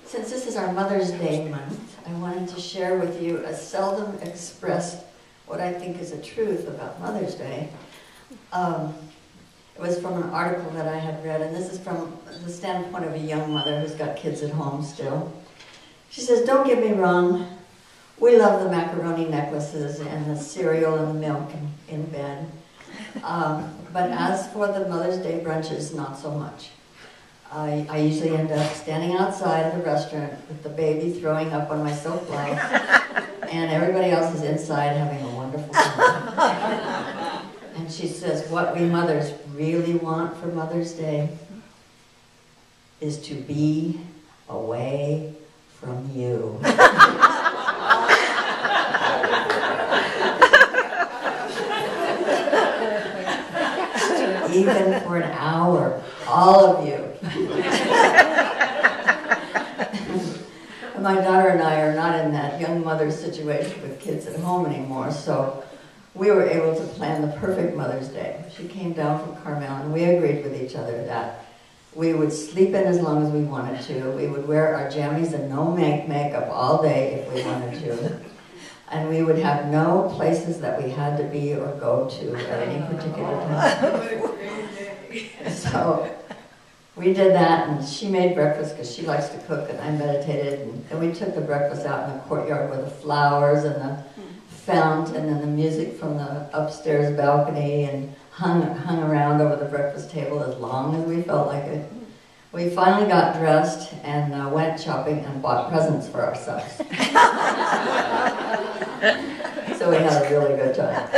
Since this is our Mother's Day month, I wanted to share with you a seldom expressed, what I think is a truth about Mother's Day. It was from an article that I had read, and this is from the standpoint of a young mother who's got kids at home still. She says, "Don't get me wrong, we love the macaroni necklaces and the cereal and the milk in bed. But as for the Mother's Day brunches, not so much. I usually end up standing outside of the restaurant with the baby throwing up on my silk blanket, and everybody else is inside having a wonderful time." And she says, what we mothers really want for Mother's Day is to be away from you. Even for an hour, all of you. My daughter and I are not in that young mother situation with kids at home anymore, so we were able to plan the perfect Mother's Day. She came down from Carmel, and we agreed with each other that we would sleep in as long as we wanted to. We would wear our jammies and no makeup all day if we wanted to. And we would have no places that we had to be or go to at any particular time. So we did that, and she made breakfast because she likes to cook, and I meditated. And then we took the breakfast out in the courtyard with the flowers and the fountain and the music from the upstairs balcony, and hung around over the breakfast table as long as we felt like it. We finally got dressed and went shopping and bought presents for ourselves. So we had a really good time.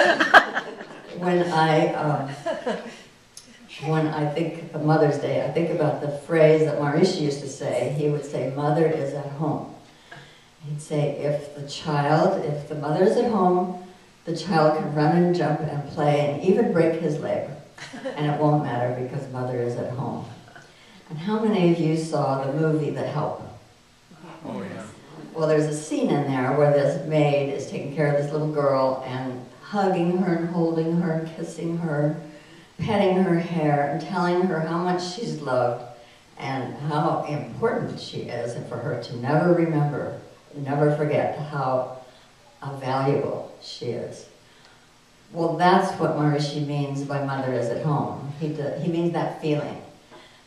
When I think of Mother's Day, I think about the phrase that Maharishi used to say. He would say, "Mother is at home." He'd say, if the mother is at home, the child can run and jump and play and even break his leg. And it won't matter because Mother is at home. And how many of you saw the movie The Help? Oh, yeah. Well, there's a scene in there where this maid is taking care of this little girl and hugging her and holding her and kissing her, petting her hair and telling her how much she's loved and how important she is, and for her to never remember, never forget how valuable she is. Well, that's what Maharishi means by Mother is at home. He means that feeling.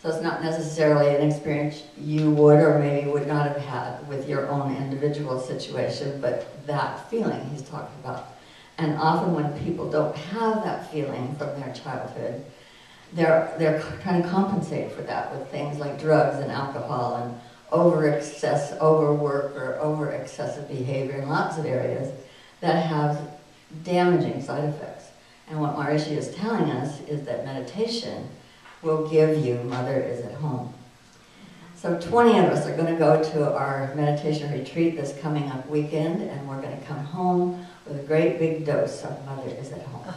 So it's not necessarily an experience you would or maybe would not have had with your own individual situation, but that feeling he's talking about. And often when people don't have that feeling from their childhood, they're trying to compensate for that with things like drugs and alcohol and overwork or over-excessive behavior in lots of areas that have damaging side effects. And what Maharishi is telling us is that meditation will give you Mother is at home. So 20 of us are going to go to our meditation retreat this coming up weekend, and we're going to come home with a great big dose of Mother is at home.